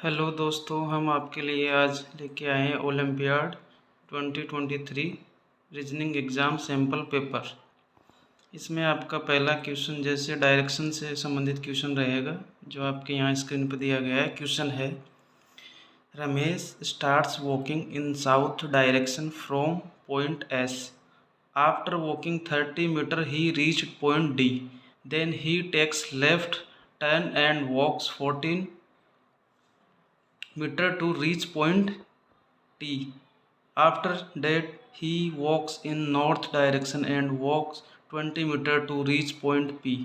Hello दोस्तों, हम आपके लिए आज लेके आए हैं olympiad 2023 reasoning exam sample paper. इसमें आपका पहला क्वेश्चन जैसे डायरेक्शन से संबंधित क्वेश्चन रहेगा, जो आपके यहाँ स्क्रीन पर दिया गया है। क्वेश्चन है, Ramesh starts walking in south direction from point S. After walking 30 metres he reached point D, then he takes left turn and walks 14 meter to reach point T. After that, he walks in north direction and walks 20 meter to reach point P.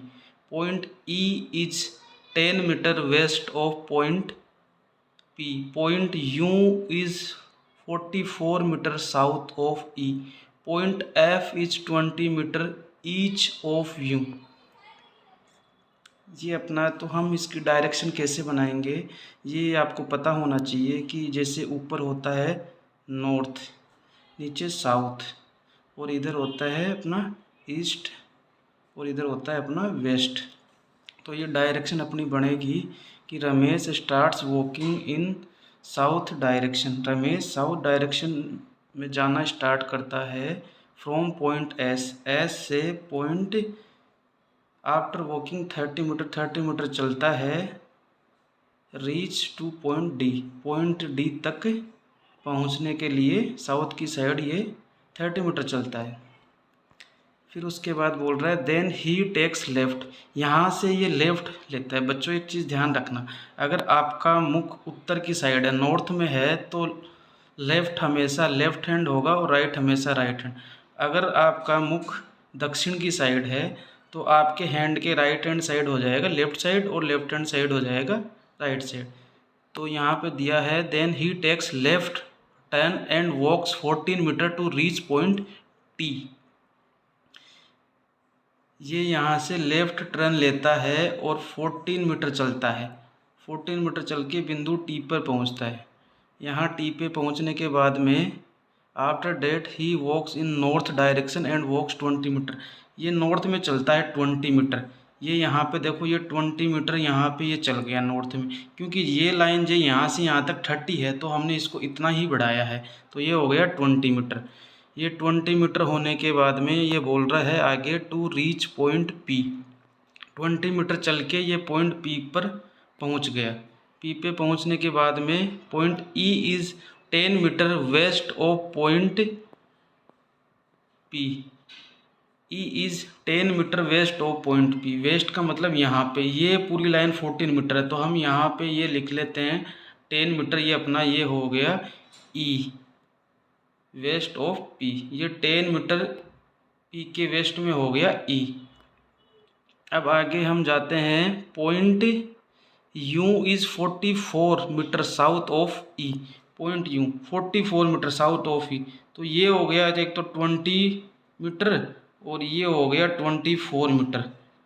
Point E is 10 meter west of point P. Point U is 44 meter south of E. Point F is 20 meter each of U. ये अपना तो हम इसकी direction कैसे बनाएंगे, ये आपको पता होना चाहिए कि जैसे ऊपर होता है नॉर्थ, नीचे साउथ, और इधर होता है अपना ईस्ट, और इधर होता है अपना वेस्ट। तो ये डायरेक्शन अपनी बनेगी कि Ramesh starts walking in south direction. Ramesh south direction में जाना स्टार्ट करता है फ्रॉम पॉइंट एस, एस से पॉइंट। आफ्टर वॉकिंग 30 मीटर चलता है, reach two point D, point D तक पहुंचने के लिए साउथ की साइड ये 30 मीटर चलता है। फिर उसके बाद बोल रहा है देन ही टेक्स लेफ़्ट, यहाँ से ये लेफ़्ट लेता है। बच्चों एक चीज़ ध्यान रखना, अगर आपका मुख उत्तर की साइड है, नॉर्थ में है, तो लेफ़्ट हमेशा लेफ़्ट हैंड होगा और राइट हमेशा राइट हैंड। अगर आपका मुख दक्षिण की साइड है तो आपके हैंड के राइट हैंड साइड हो जाएगा लेफ़्ट साइड और लेफ़्ट हैंड साइड हो जाएगा राइट साइड। तो यहाँ पे दिया है then he takes left turn and walks 14 metres to reach point T. ये यहाँ से लेफ़्ट टर्न लेता है और 14 मीटर चलता है, 14 मीटर चल के बिंदु टी पर पहुँचता है। यहाँ टी पे पहुँचने के बाद में after that he walks in north direction and walks 20 metres. ये नॉर्थ में चलता है 20 मीटर। ये यहाँ पे देखो, ये 20 मीटर यहाँ पे ये चल गया नॉर्थ में, क्योंकि ये लाइन जो यहाँ से यहाँ तक 30 है तो हमने इसको इतना ही बढ़ाया है, तो ये हो गया 20 मीटर। ये 20 मीटर होने के बाद में ये बोल रहा है आगे to reach point P. 20 metres चल के ये पॉइंट पी पर पहुँच गया। पी पे पहुँचने के बाद में point E is 10 metres west of point P. E is 10 metres west of point P. West का मतलब यहाँ पे, ये पूरी लाइन 14 मीटर है, तो हम यहाँ पे ये लिख लेते हैं 10 मीटर। ये अपना ये हो गया ई, वेस्ट ऑफ पी। ये 10 मीटर पी के वेस्ट में हो गया ई। अब आगे हम जाते हैं, point U is 44 metre south of E. Point U 44 metre south of E, तो ये हो गया एक तो 20 मीटर और ये हो गया 24 मीटर,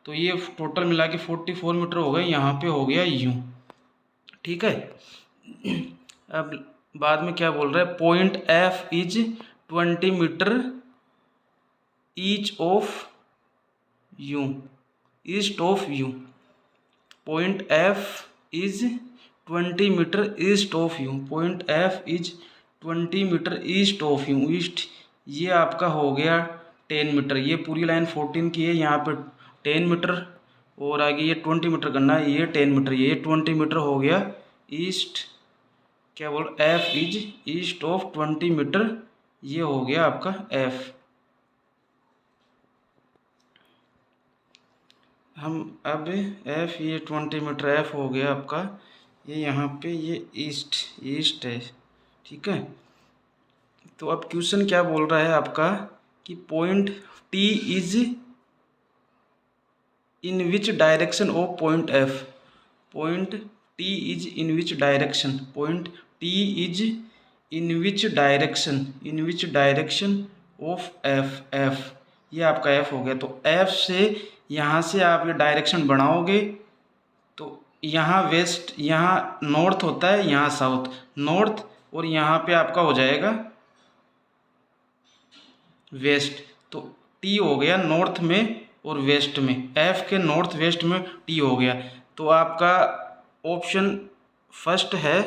तो ये टोटल मिला के 44 मीटर हो गया। यहाँ पे हो गया यू, ठीक है। अब बाद में क्या बोल रहा है, point F is 20 metres each of U, east of U. Point F is 20 metres east of U. Point F is 20 metres east of U. East ये आपका हो गया 10 मीटर। ये पूरी लाइन 14 की है, यहाँ पर 10 मीटर और आगे ये 20 मीटर करना है, ये 10 मीटर, ये 20 मीटर हो गया ईस्ट। क्या बोल, F is east of 20 metres, ये हो गया आपका एफ। हम अब एफ, ये 20 मीटर एफ हो गया आपका, ये यहाँ पे ये ईस्ट है, ठीक है। तो अब क्वेश्चन क्या बोल रहा है आपका कि point T is in which direction of point F. Point T is in which direction, point T is in which direction, in which direction of F. F ये आपका एफ हो गया। तो एफ से यहाँ से आप ये डायरेक्शन बढ़ाओगे तो यहाँ वेस्ट, यहाँ नॉर्थ होता है, यहाँ साउथ, नॉर्थ, और यहाँ पे आपका हो जाएगा वेस्ट। तो टी हो गया नॉर्थ में और वेस्ट में, एफ के नॉर्थ वेस्ट में टी हो गया। तो आपका ऑप्शन फर्स्ट है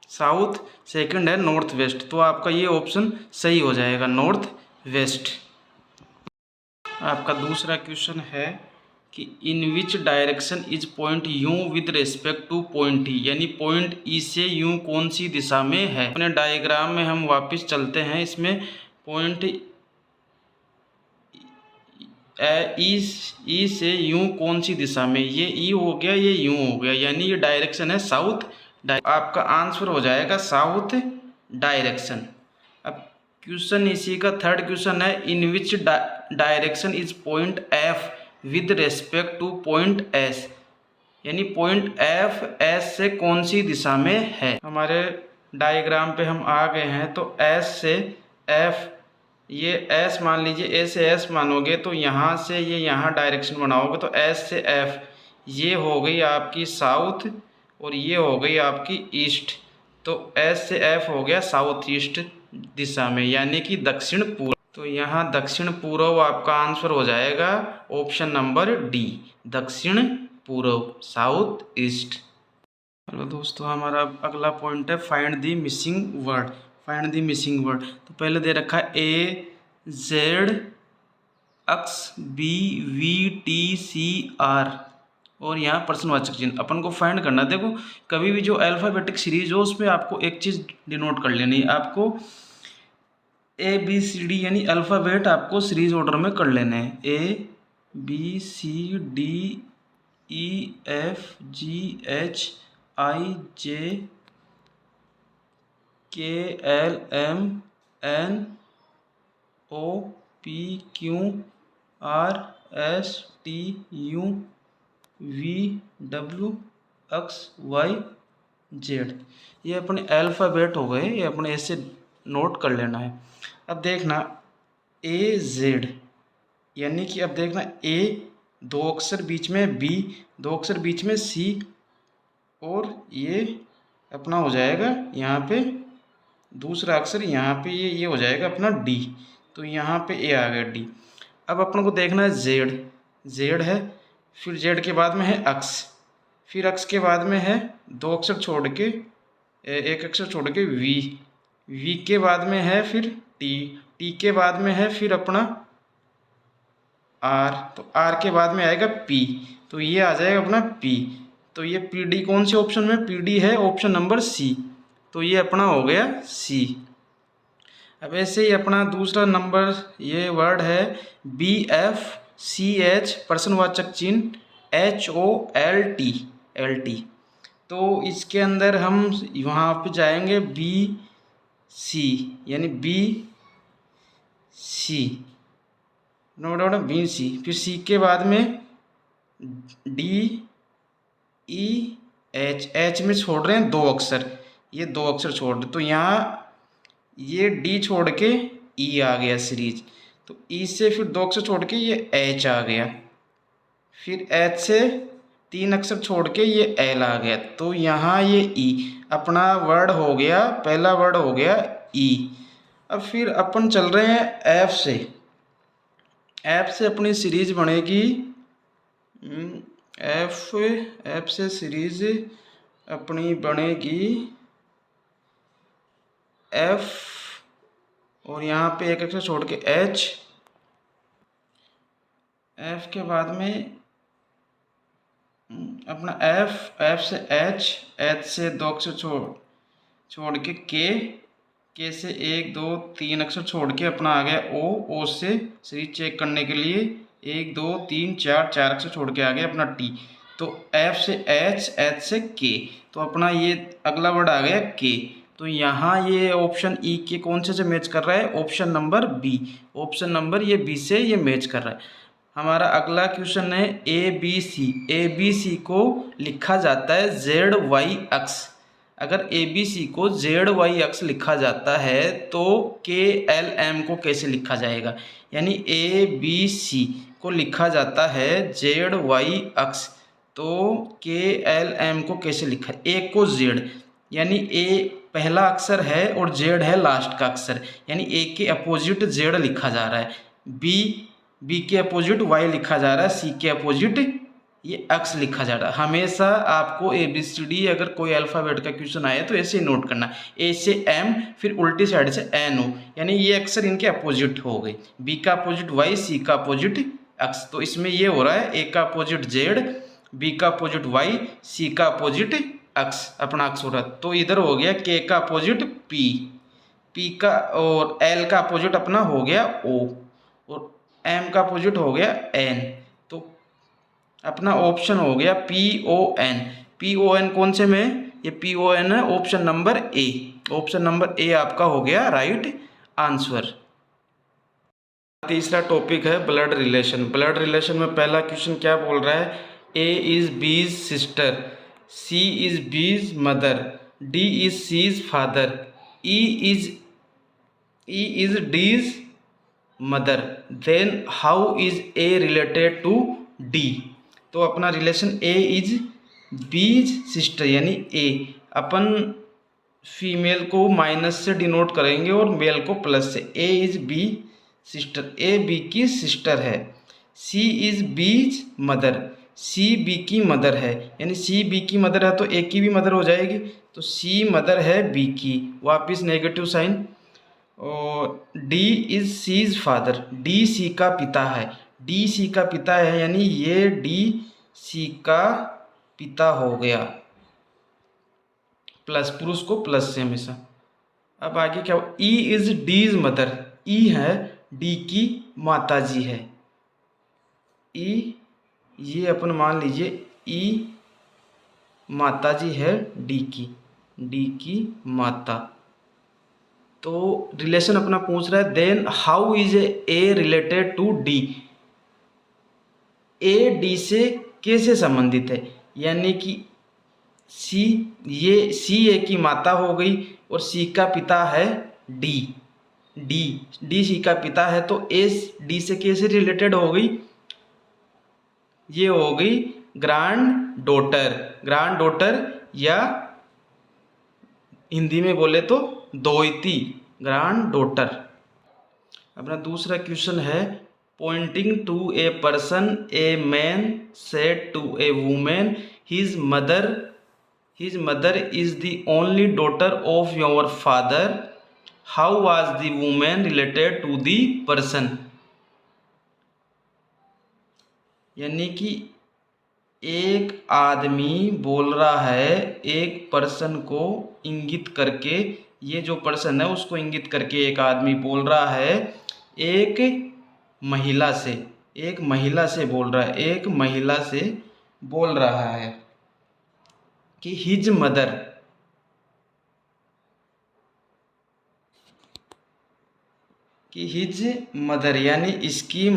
साउथ, सेकंड है नॉर्थ वेस्ट। तो आपका ये ऑप्शन सही हो जाएगा, नॉर्थ वेस्ट। आपका दूसरा क्वेश्चन है कि in which direction is point U with respect to point E, यानी पॉइंट ई से यू कौन सी दिशा में है। अपने डायग्राम में हम वापस चलते हैं। इसमें पॉइंट ई से यू कौन सी दिशा में, ये ई हो गया, ये यू हो गया, यानी ये डायरेक्शन है साउथ। आपका आंसर हो जाएगा साउथ डायरेक्शन। अब क्वेश्चन इसी का थर्ड क्वेश्चन है in which direction is point F with respect to point S, यानी पॉइंट एफ एस से कौन सी दिशा में है। हमारे डायग्राम पे हम आ गए हैं। तो एस से एफ, ये एस मान लीजिए, ए से एस मानोगे तो यहाँ से ये यहाँ डायरेक्शन बनाओगे तो एस से एफ, ये हो गई आपकी साउथ और ये हो गई आपकी ईस्ट। तो एस से एफ हो गया साउथ ईस्ट दिशा में, यानी कि दक्षिण पूर्व। तो यहाँ दक्षिण पूर्व आपका आंसर हो जाएगा ऑप्शन नंबर डी, दक्षिण पूर्व, साउथ ईस्ट। हेलो दोस्तों, हमारा अगला पॉइंट है find the missing word. Find the missing word. तो पहले दे रखा है A Z X B V T C R और यहाँ प्रश्नवाचक चिन्ह अपन को फाइंड करना। देखो कभी भी जो अल्फ़ाबेटिक सीरीज हो उसमें आपको एक चीज़ डिनोट कर लेनी है, आपको ए बी सी डी यानी अल्फ़ाबेट आपको सीरीज ऑर्डर में कर लेने हैं। A B C D E F G H I J K L M N O P Q R S T U V W X Y Z, ये अपने alphabet हो गए, ये अपने ऐसे नोट कर लेना है। अब देखना ए जेड, यानी कि अब देखना ए दो अक्षर बीच में, बी दो अक्षर बीच में, सी और ये अपना हो जाएगा यहाँ पे दूसरा अक्षर, यहाँ पे ये हो जाएगा अपना डी। तो यहाँ पे ए आ गया डी। अब अपन को देखना है जेड, जेड है, फिर जेड के बाद में है अक्स, फिर अक्स के बाद में है दो अक्षर छोड़ के, एक अक्षर छोड़ के वी, वी के बाद में है फिर टी, टी के बाद में है फिर अपना आर, तो आर के बाद में आएगा पी, तो ये आ जाएगा अपना पी। तो ये पी डी कौन से ऑप्शन में, पी डी है ऑप्शन नंबर सी, तो ये अपना हो गया सी। अब ऐसे ही अपना दूसरा नंबर ये वर्ड है बी एफ सी एच प्रश्नवाचक चिन्ह H O L T, L T. तो इसके अंदर हम वहाँ पे जाएंगे बी सी, यानी B C, no doubt B C, फिर सी के बाद में डी ई एच, एच में छोड़ रहे हैं दो अक्षर, ये दो अक्षर छोड़ रहे, तो यहाँ ये डी छोड़ के ई आ गया सीरीज, तो ई से फिर दो अक्षर छोड़ के ये एच आ गया, फिर एच से तीन अक्षर छोड़ के ये एल आ गया, तो यहाँ ये ई अपना वर्ड हो गया, पहला वर्ड हो गया ई। अब फिर अपन चल रहे हैं एफ से, एफ से अपनी सीरीज बनेगी एफ से सीरीज अपनी बनेगी एफ और यहाँ पे एक अक्षर छोड़ के एच, एफ के बाद में अपना एफ से एच, एच से दो अक्षर छोड़ के के से एक दो तीन अक्षर छोड़ के अपना आ गया ओ से सीरीज चेक करने के लिए एक दो तीन चार, चार अक्षर छोड़ के आ गया अपना टी। तो एफ से एच, एच से के, तो अपना ये अगला वर्ड आ गया के। तो यहाँ ये ऑप्शन ई के कौन से मैच कर रहा है, option number B, option number ये बी से ये मैच कर रहा है। हमारा अगला क्वेश्चन है A B C. A B सी को लिखा जाता है जेड वाई एक्स। अगर ए बी सी को जेड वाई एक्स लिखा जाता है तो के एल एम को कैसे लिखा जाएगा, यानी ए बी सी को लिखा जाता है जेड वाई एक्स, तो के एल एम को कैसे लिखा, ए को जेड, यानी ए पहला अक्षर है और जेड है लास्ट का अक्षर, यानी ए के अपोजिट जेड लिखा जा रहा है, बी के अपोजिट वाई लिखा जा रहा है, सी के अपोजिट ये अक्स लिखा जा रहा है। हमेशा आपको ABCD अगर कोई अल्फ़ाबेट का क्वेश्चन आए तो ऐसे ही नोट करना, ए से M फिर उल्टी साइड से NO, यानी ये अक्सर इनके अपोजिट हो गई। B का अपोजिट Y, C का अपोजिट अक्स। तो इसमें ये हो रहा है A का अपोजिट Z, B का अपोजिट Y, C का अपोजिट अक्स, अपना अक्स हो रहा। तो इधर हो गया K का अपोजिट P का और L का अपोजिट अपना हो गया O, और M का अपोजिट हो गया N। तो अपना ऑप्शन हो गया PON। PON कौन से में? ये PON है option number A. Option number A आपका हो गया राइट आंसर। तीसरा टॉपिक है ब्लड रिलेशन। ब्लड रिलेशन में पहला क्वेश्चन क्या बोल रहा है? A is B's sister, C is B's mother, D is C's father, E is D's mother, then how is A related to D? तो अपना relation A is B's sister यानी A, अपन फीमेल को minus से denote करेंगे और mail को plus से। A is B sister, A B की सिस्टर है। C is B's mother, C B की मदर है, यानी C B की मदर है तो A की भी मदर हो जाएगी। तो C मदर है B की, वापिस नेगेटिव साइन। और D is C's father, D C का पिता है, D C का पिता है यानी ये D C का पिता हो गया, प्लस पुरुष को प्लस से हमेशा। अब आगे क्या हो? E is D's mother, E है D की माता जी है। E ये अपन मान लीजिए E माता जी है D की माता। तो रिलेशन अपना पूछ रहा है then how is A related to D? A D से कैसे संबंधित है? यानी कि C, ये C A की माता हो गई और C का पिता है D C का पिता है, तो A D से कैसे रिलेटेड हो गई? ये हो गई ग्रैंड डॉटर या हिंदी में बोले तो दोहिती, ग्रैंड डॉटर। अपना दूसरा क्वेश्चन है pointing to a person a man said to a woman his mother is the only daughter of your father, how was the woman related to the person? यानी कि एक आदमी बोल रहा है एक पर्सन को इंगित करके, ये जो पर्सन है उसको इंगित करके एक आदमी बोल रहा है एक महिला से बोल रहा है कि हिज मदर यानी इसकी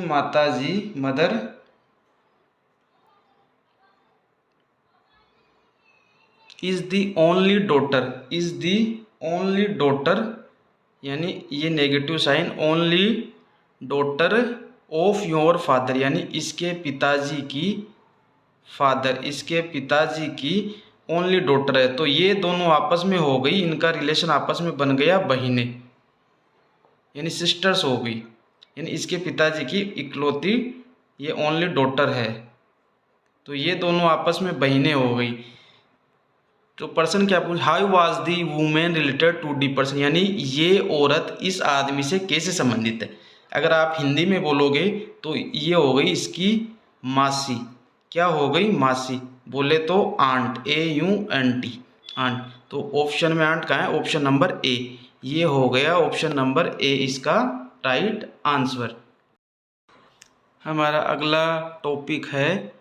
माताजी mother is the only daughter, यानी ये negative sign, only daughter of your father यानी इसके पिताजी की ओनली डॉटर है। तो ये दोनों आपस में हो गई, इनका रिलेशन आपस में बन गया बहिने यानी सिस्टर्स हो गई, यानी इसके पिताजी की इकलौती ये ओनली डॉटर है, तो ये दोनों आपस में बहिने हो गई। तो पर्सन क्या पूछ, how was the woman related to the person, यानी ये औरत इस आदमी से कैसे संबंधित है। अगर आप हिंदी में बोलोगे तो ये हो गई इसकी मासी, क्या हो गई मासी, बोले तो आंट, AUNT आंट। तो ऑप्शन में आंट कहाँ है? ऑप्शन नंबर ए, ये हो गया ऑप्शन नंबर ए इसका राइट आंसर। हमारा अगला टॉपिक है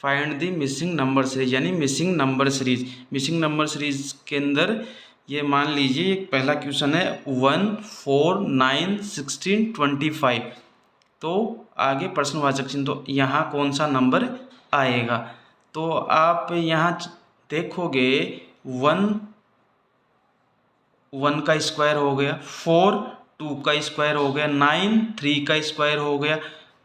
find the missing number series, यानी मिसिंग नंबर सीरीज के अंदर ये मान लीजिए एक पहला क्वेश्चन है 1, 4, 9, 16, 25। तो आगे प्रश्नवाचक चिन्ह, तो यहाँ कौन सा नंबर आएगा? तो आप यहाँ देखोगे 1 का स्क्वायर हो गया, 4 2 का स्क्वायर हो गया, 9 3 का स्क्वायर हो गया,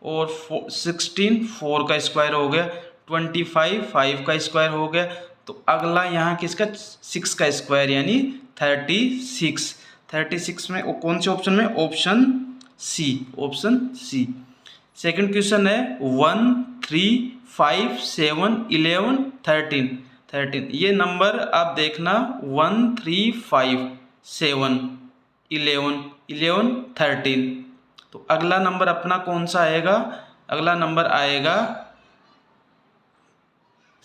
और 16 4 का स्क्वायर हो गया, 25 5 का स्क्वायर हो गया। तो अगला यहाँ किसका? 6 का स्क्वायर यानी 36 में कौन से ऑप्शन में? Option C, option C. Second question है 1 3 5 7 11 13। ये नंबर आप देखना 1 3 5 7 11 13। तो अगला नंबर अपना कौन सा आएगा? अगला नंबर आएगा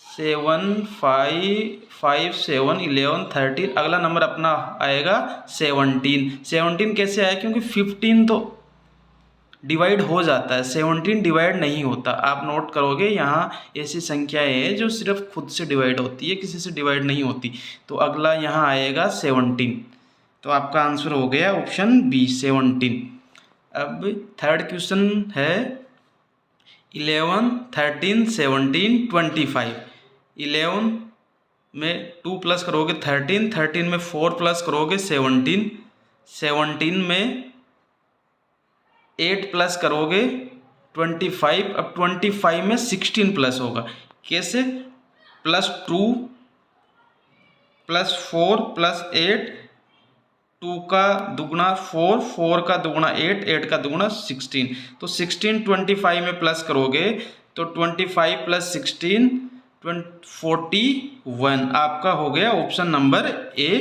7 5 7 11 13। अगला नंबर अपना आएगा 17। 17 कैसे आया? क्योंकि 15 तो डिवाइड हो जाता है, 17 डिवाइड नहीं होता। आप नोट करोगे यहाँ ऐसी संख्याएं हैं जो सिर्फ खुद से डिवाइड होती है, किसी से डिवाइड नहीं होती। तो अगला यहाँ आएगा 17। तो आपका आंसर हो गया ऑप्शन बी 17। अब थर्ड क्वेश्चन है 11 13 17 25। 11 में 2 प्लस करोगे 13, 13 में 4 प्लस करोगे 17, 17 में 8 प्लस करोगे 25। अब 25 में 16 प्लस होगा। कैसे? +2 +4 +8, 2 का दुगुना 4, 4 का दुगुना 8, 8 का दुगुना 16। तो 16 25 में प्लस करोगे तो 25 + 16 41। आपका हो गया option number A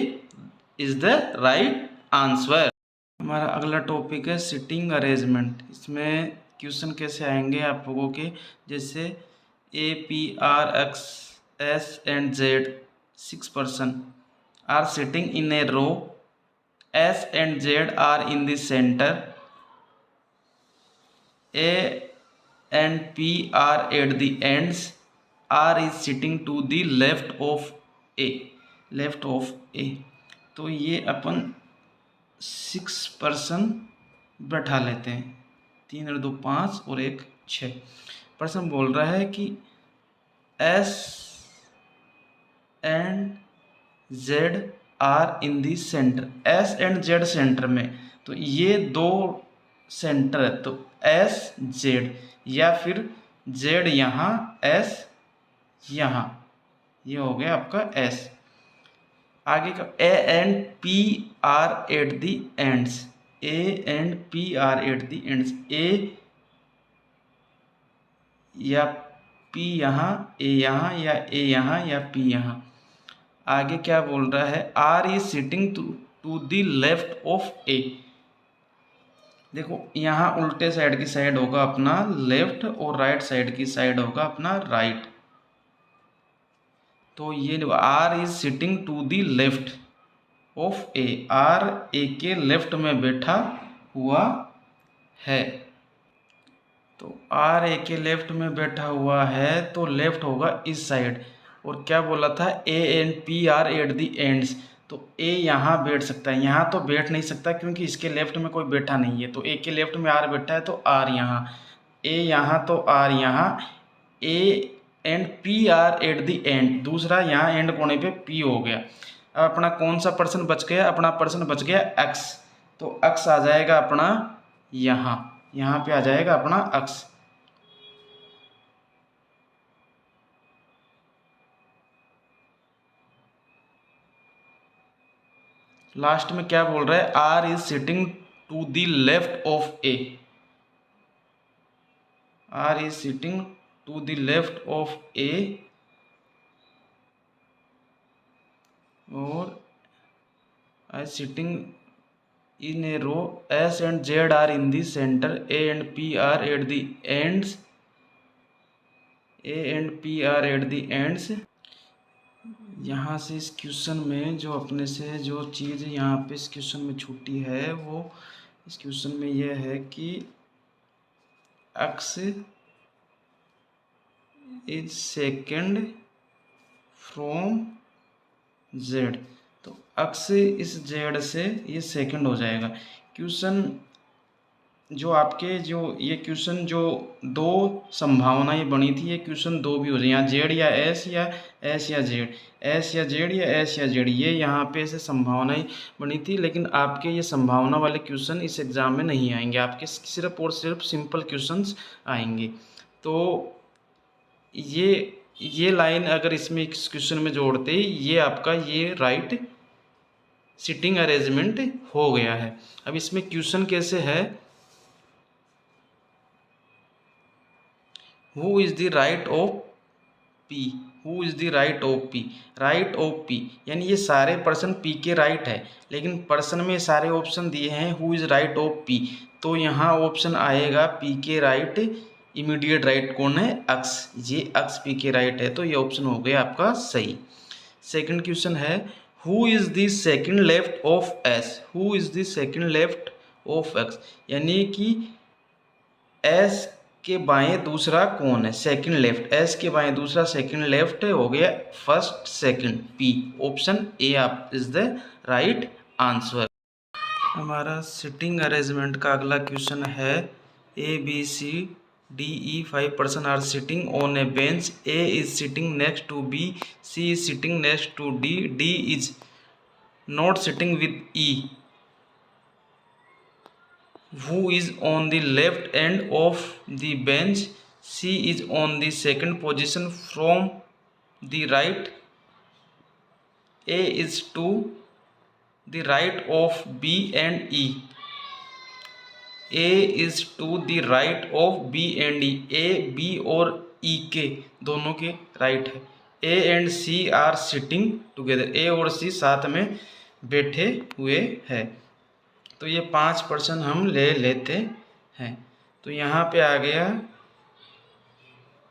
is the right answer. हमारा अगला टॉपिक है सिटिंग अरेंजमेंट। इसमें क्वेश्चन कैसे आएंगे आप लोगों के, जैसे A P R X S and Z 6 person are sitting in a row, S and Z are in the center, A and P are at the ends, R is sitting to the left of A, left of A। तो ये अपन 6 person बैठा लेते हैं, 3 और 2 5 और 1 6 person. बोल रहा है कि S and Z are in the centre, S and Z centre में। तो ये दो सेंटर है, तो S Z, या फिर Z यहाँ S यहाँ, ये हो गया आपका S। आगे का A and P are at the ends, A and P are at the ends, A या P यहाँ, A यहाँ, या A यहाँ, या P यहाँ। आगे क्या बोल रहा है? R is sitting to the left of A। देखो यहाँ उल्टे साइड की साइड होगा अपना लेफ्ट और राइट साइड की साइड होगा अपना राइट। तो ये R is sitting to the left of A, R A के लेफ्ट में बैठा हुआ है। तो R A के लेफ्ट में बैठा हुआ है तो लेफ्ट होगा इस साइड। और क्या बोला था? A and P are at the ends. तो A यहाँ बैठ सकता है, यहाँ तो बैठ नहीं सकता क्योंकि इसके लेफ्ट में कोई बैठा नहीं है। तो A के लेफ्ट में R बैठा है तो R यहाँ, A यहाँ तो R यहाँ, A and P are at the end, दूसरा यहाँ एंड कोने पे P हो गया। अब अपना कौन सा पर्सन बच गया? अपना पर्सन बच गया X। तो X आ जाएगा अपना यहाँ, यहाँ पे आ जाएगा अपना X। लास्ट में क्या बोल रहा है? R is sitting to the left of A, R is sitting to the left of A, और I sitting in a row, S and Z are in the center, A and P are at the ends, A and P are at the ends। यहाँ से इस question में जो अपने से जो चीज़ यहाँ पे इस क्वेश्चन में छूटी है वो इस क्वेश्चन में यह है कि X is second from Z। तो X इस Z से ये सेकंड हो जाएगा। क्वेश्चन जो आपके जो ये क्वेश्चन जो दो संभावनाएं बनी थी, ये क्वेश्चन दो भी हो जाए, यहाँ Z या S या S या Z, S या Z या S या Z, ये यहाँ पे ऐसे संभावनाएं बनी थी। लेकिन आपके ये संभावना वाले क्वेश्चन इस एग्ज़ाम में नहीं आएंगे, आपके सिर्फ और सिर्फ सिंपल क्वेश्चंस आएंगे। तो ये लाइन अगर इसमें इस क्वेश्चन में जोड़ते ये आपका ये राइट सिटिंग अरेंजमेंट हो गया है। अब इसमें क्वेश्चन कैसे है who is the right of P, who is the right of P, right of P यानी ये सारे पर्सन पी के राइट है, लेकिन पर्सन में सारे ऑप्शन दिए हैं who is right of P, तो यहाँ ऑप्शन आएगा पी के राइट, इमीडिएट राइट कौन है, अक्स, ये अक्स पी के राइट है, तो ये ऑप्शन हो गया आपका सही। सेकंड क्वेश्चन है who is the second left of S, who is the second left of x, यानी कि एस के बाएं दूसरा कौन है, सेकंड लेफ्ट, एस के बाएं दूसरा सेकंड लेफ्ट हो गया first second, P, option A आप इज द राइट आंसर। हमारा सिटिंग अरेंजमेंट का अगला क्वेश्चन है A B C D E 5 person are sitting on a bench, A is sitting next to B, C is sitting next to D, D is not sitting with E, who is on the left end of the bench, C is on the second position from the right, A is to the right of B and E, A is to the right of B and E, A B और E के दोनों के right है, A and C are sitting together, A और C साथ में बैठे हुए हैं, तो ये 5% हम ले लेते हैं, तो यहाँ पे आ गया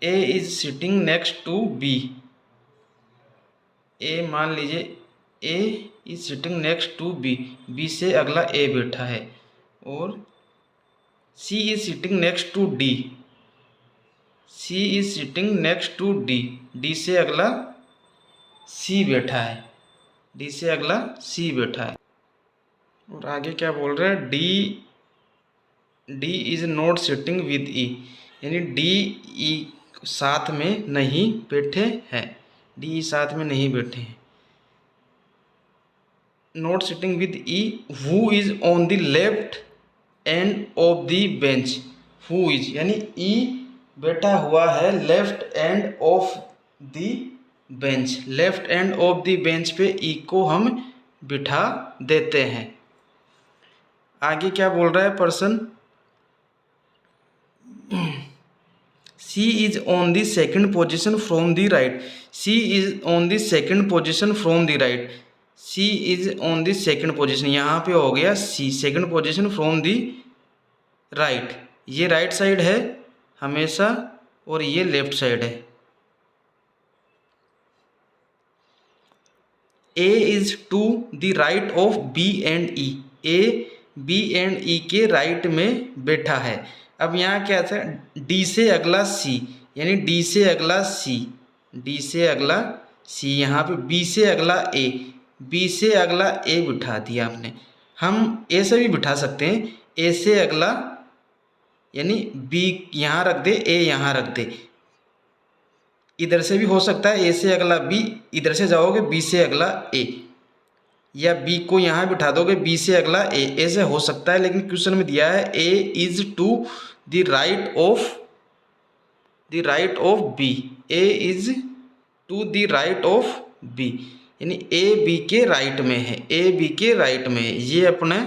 A is sitting next to B, A मान लीजिए A is sitting next to B, B से अगला ए बैठा है, और C is sitting next to D, C is sitting next to D, D से अगला सी बैठा है, डी से अगला सी बैठा है, और आगे क्या बोल रहे हैं D is not sitting with E, यानी डी ई साथ में नहीं बैठे हैं, डी साथ में नहीं बैठे हैं, not sitting with E, who is on the left end of the bench, who is यानी ई बैठा हुआ है left end of the bench, left end of the bench पे ई को हम बिठा देते हैं। आगे क्या बोल रहा है person, C is on the second position from the right, C is on the second position from the right, C is on the second position, यहाँ पे हो गया C second position from the right, ये right side है हमेशा और ये left side है, A is to the right of B and E, A B and E के राइट में बैठा है। अब यहाँ क्या था, डी से अगला सी, यानी डी से अगला सी, डी से अगला सी, यहाँ पे बी से अगला ए, बी से अगला ए बिठा दिया आपने, हम ए से भी बिठा सकते हैं, ए से अगला यानी बी यहाँ रख दे, ए यहाँ रख दे, इधर से भी हो सकता है, ए से अगला बी, इधर से जाओगे बी से अगला ए, या बी को यहाँ बिठा दोगे बी से अगला ए, ऐसे हो सकता है, लेकिन क्वेश्चन में दिया है A is to the right of B, A is to the right of B, यानी ए बी के राइट में है, ए बी के राइट में है, ये अपने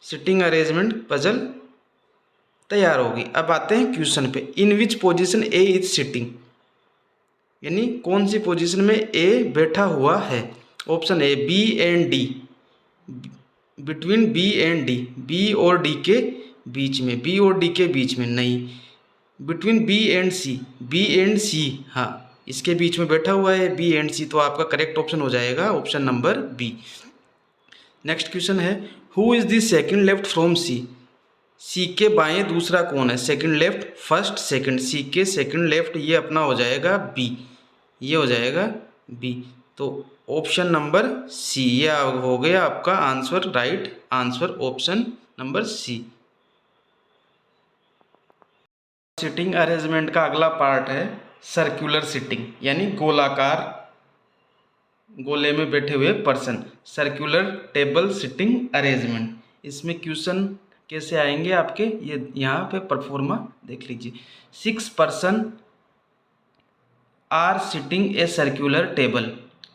सिटिंग अरेंजमेंट पजल तैयार होगी। अब आते हैं क्वेश्चन पे, in which position A is sitting, यानी कौन सी पोजीशन में ए बैठा हुआ है, option A B and D, between B and D, B और डी के बीच में, बी और डी के बीच में नहीं, between B and C, B and C, हाँ इसके बीच में बैठा हुआ है बी एंड सी, तो आपका करेक्ट ऑप्शन हो जाएगा option number B. Next question है who is the second left from C, C के बाएं दूसरा कौन है, second left first second, C के सेकंड लेफ्ट ये अपना हो जाएगा बी, ये हो जाएगा बी, तो ऑप्शन नंबर सी, ये हो गया आपका answer, right answer option number C. Sitting arrangement का अगला पार्ट है सर्कुलर सिटिंग, यानी गोलाकार, गोले में बैठे हुए person, circular table sitting arrangement. इसमें क्वेश्चन कैसे आएंगे आपके, ये यहाँ पे परफॉर्मा देख लीजिए, 6 person are sitting a circular table,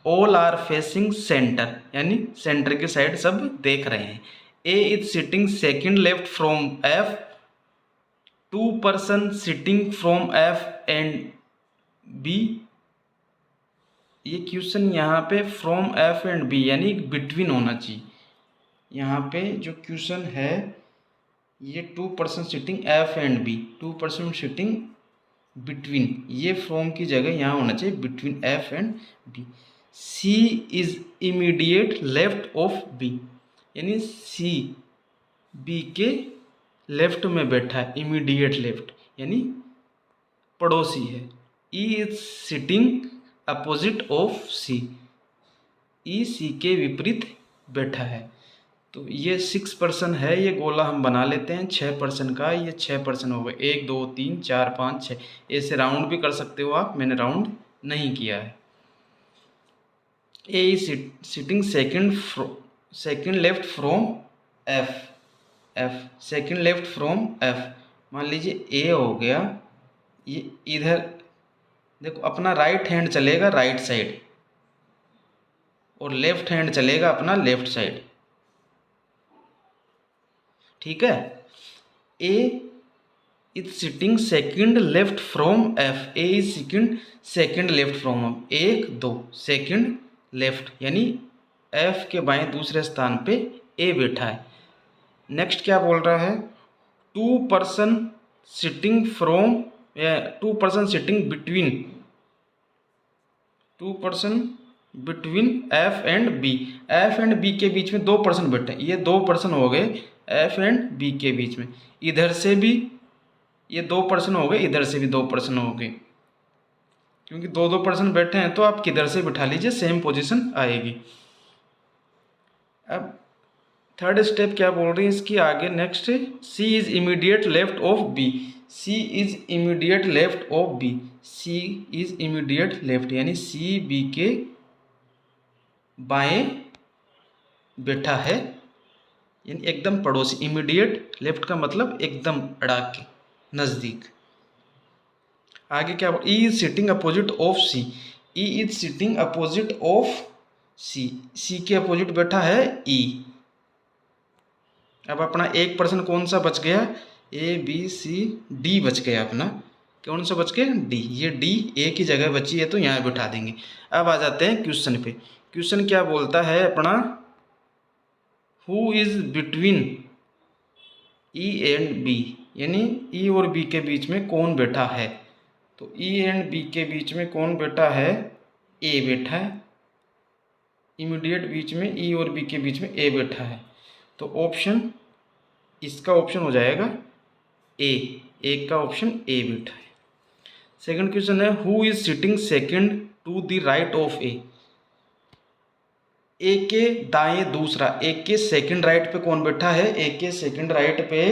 all are facing centre, यानी सेंटर के साइड सब देख रहे हैं, A is sitting second left from F, two person sitting from F and B. ये क्वेश्चन यहाँ पे फ्रॉम एफ एंड बी यानी बिटवीन होना चाहिए। यहाँ पे जो क्वेश्चन है ये two person sitting F and B, two person sitting between, ये फ्रॉम की जगह यहाँ होना चाहिए between F and B. C is immediate left of B, यानी सी बी के लेफ्ट में बैठा है, इमीडिएट लेफ्ट यानी पड़ोसी है। E is sitting opposite of C, E C के विपरीत बैठा है। तो ये 6% है, ये गोला हम बना लेते हैं 6% का। ये 6% हो गए, 1 2 3 4 5 6। ऐसे राउंड भी कर सकते हो आप, मैंने राउंड नहीं किया है। A is sitting second left from F, second left from F. मान लीजिए ए हो गया, ये इधर देखो अपना राइट हैंड चलेगा राइट साइड और लेफ्ट हैंड चलेगा अपना लेफ्ट साइड, ठीक है। A is sitting second left from F, A is sitting second left from F, 1 2 second left यानी एफ के बाएं दूसरे स्थान पे ए बैठा है। नेक्स्ट क्या बोल रहा है, two person sitting from, two person sitting between, two person between F and B, F and B के बीच में 2 पर्सन बैठे हैं। ये 2 पर्सन हो गए एफ एंड बी के बीच में, इधर से भी ये 2 पर्सन हो गए, इधर से भी 2 पर्सन हो गए, क्योंकि 2 पर्सन बैठे हैं तो आप किधर से बिठा लीजिए सेम पोजीशन आएगी। अब थर्ड स्टेप क्या बोल रही है इसकी आगे, next C is immediate left of B, C is immediate left of B, C is immediate left यानी सी बी के बाएं बैठा है, यानी एकदम पड़ोसी। इमीडिएट लेफ्ट का मतलब एकदम अड़ा के, नज़दीक। आगे क्या, E is sitting opposite of C, E is sitting opposite of C, C के अपोजिट बैठा है ई। अब अपना 1% कौन सा बच गया, ए बी सी डी बच गया अपना, कौन सा बच गया, डी। ये डी ए की जगह बची है तो यहाँ बिठा देंगे। अब आ जाते हैं क्वेश्चन पे। क्वेश्चन क्या बोलता है अपना, who is between E and B, यानी ई और बी के बीच में कौन बैठा है। तो ई एंड बी के बीच में कौन बैठा है, ए बैठा है, इमीडिएट बीच में ई और बी के बीच में ए बैठा है। तो ऑप्शन, इसका ऑप्शन हो जाएगा ए, एक का ऑप्शन ए बैठा है। सेकंड क्वेश्चन है, who is sitting second to the right of A, A के दाएं दूसरा, ए के सेकंड राइट पे कौन बैठा है, ए के सेकंड राइट पे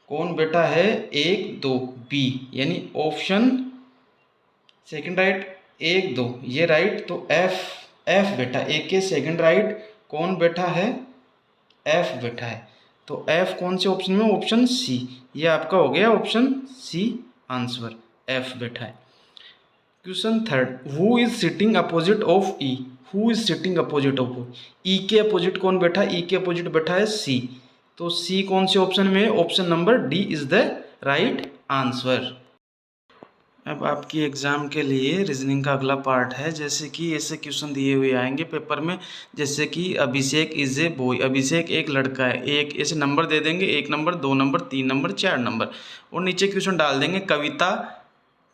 कौन बैठा है, 1 2 बी, यानी ऑप्शन सेकंड राइट 1 2 ये राइट, तो एफ बैठा, ए के सेकंड राइट कौन बैठा है, एफ बैठा है। तो एफ कौन से ऑप्शन में, ऑप्शन सी, ये आपका हो गया ऑप्शन सी आंसर, एफ बैठा है। Question third, who is sitting opposite of E, who is sitting opposite of E के अपोजिट कौन बैठा है, ई के अपोजिट बैठा है सी। तो सी कौन से ऑप्शन में, option number D is the right answer. अब आपकी एग्ज़ाम के लिए रीजनिंग का अगला पार्ट है। जैसे कि ऐसे क्वेश्चन दिए हुए आएंगे पेपर में, जैसे कि अभिषेक इज ए बॉय, अभिषेक एक लड़का है, एक ऐसे नंबर दे देंगे, 1 नंबर 2 नंबर 3 नंबर 4 नंबर, और नीचे क्वेश्चन डाल देंगे Kavita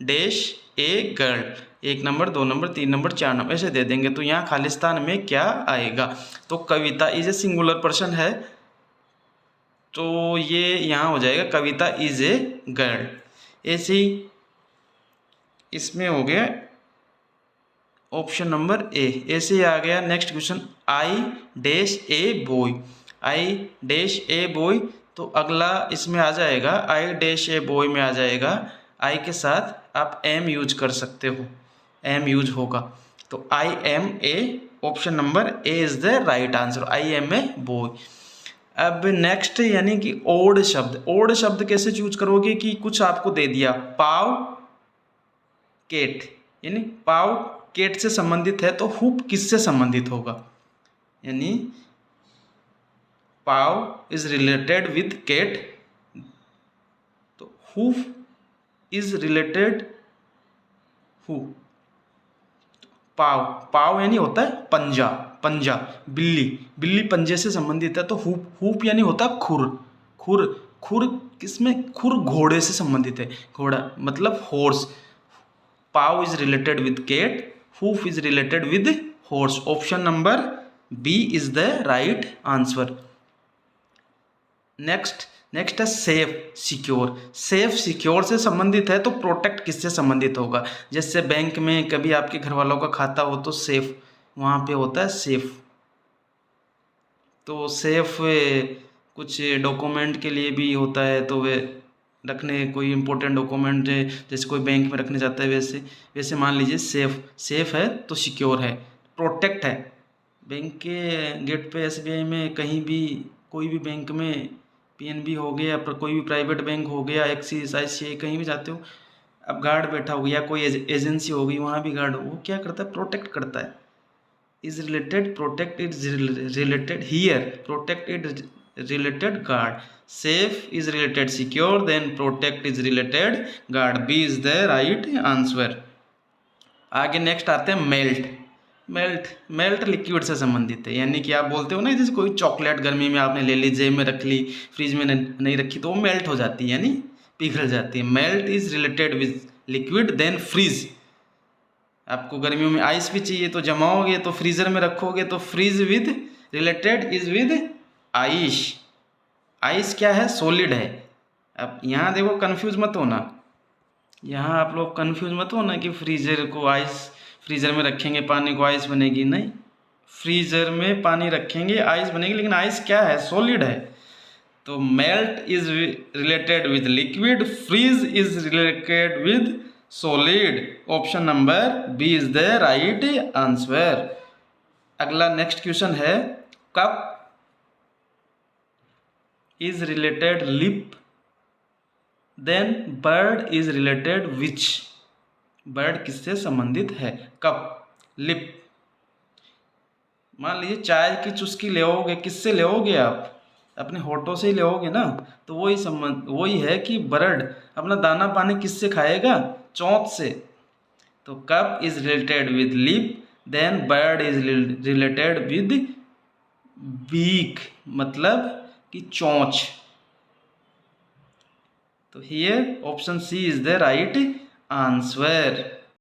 dash a girl, 1 number 2 number 3 number 4 number ऐसे दे देंगे। तो यहाँ खालिस्तान में क्या आएगा, तो कविता इज ए सिंगुलर पर्सन है, तो ये यहाँ हो जाएगा कविता इज ए गर्ल। ऐसे ही इसमें हो गया ऑप्शन नंबर ए, ऐसे ही आ गया next question, I dash a boy, I dash a boy, तो अगला इसमें आ जाएगा आई डैश ए बॉय में आ जाएगा, आई के साथ आप एम यूज कर सकते हो, एम यूज होगा, तो I am A, option number A is the right answer, I am a boy. अब नेक्स्ट यानी कि ओड शब्द, ओड शब्द कैसे चूज करोगे कि कुछ आपको दे दिया, पाव केट, यानी पाव केट से संबंधित है तो हुप किससे संबंधित होगा, यानी पाव इज रिलेटेड विद केट, तो hoof is related हु, पाव, पाव यानी होता है पंजा, पंजा, बिल्ली, बिल्ली पंजे से संबंधित है, तो हुप यानी होता है खुर, खुर, खुर किसमें, खुर घोड़े से संबंधित है, घोड़ा मतलब horse. Paw is related with cat, hoof is related with horse. Option number B is the right answer. Next है सेफ सिक्योर। सेफ सिक्योर से संबंधित है तो प्रोटेक्ट किससे संबंधित होगा? जैसे बैंक में कभी आपके घर वालों का खाता हो तो सेफ वहाँ पे होता है सेफ। तो सेफ कुछ डॉक्यूमेंट के लिए भी होता है, तो वे रखने कोई इंपॉर्टेंट डॉक्यूमेंट जैसे कोई बैंक में रखने जाता है, वैसे वैसे मान लीजिए सेफ है तो सिक्योर है, प्रोटेक्ट है। बैंक के गेट पे एसबीआई में कहीं भी कोई भी बैंक में पीएनबी हो गया, कोई भी प्राइवेट बैंक हो गया, एक्सिस आईसीआई कहीं भी जाते हो, अब गार्ड बैठा हो गया, कोई एजेंसी हो गई वहाँ भी गार्ड, वो क्या करता है? प्रोटेक्ट करता है। Is related, protect is related here, protect is related guard, safe is related secure, then protect is related guard. B is the right answer. आगे नेक्स्ट आते हैं मेल्ट। मेल्ट लिक्विड से संबंधित है, यानी कि आप बोलते हो ना जैसे कोई चॉकलेट गर्मी में आपने ले ली, जेब में रख ली, फ्रिज में नहीं रखी तो वो मेल्ट हो जाती है, यानी पिघल जाती है। Melt is related with liquid, then freeze. आपको गर्मियों में आइस भी चाहिए तो जमाओगे तो फ्रीजर में रखोगे तो freeze with related is with ice. Ice क्या है? सॉलिड है। अब यहाँ देखो कंफ्यूज मत होना, यहाँ आप लोग कंफ्यूज मत होना कि फ्रीजर को आइस, फ्रीजर में रखेंगे पानी को आइस बनेगी, नहीं, फ्रीजर में पानी रखेंगे आइस बनेगी, लेकिन आइस क्या है? सॉलिड है। तो melt is related with liquid, freeze is related with solid. Option number B is the right answer. अगला नेक्स्ट क्वेश्चन है, cup is related lip, then bird is related which. Bird किससे संबंधित है? Cup, lip. मान लीजिए चाय की चुस्की लेओगे, किससे लेओगे आप? अपने होठों से ही लेओगे ना, तो वही संबंध वही है कि बर्ड अपना दाना पानी किससे खाएगा? चोंच से। तो cup is related with lip, then bird is related with beak, मतलब कि चोंच। तो here option C is the right answer.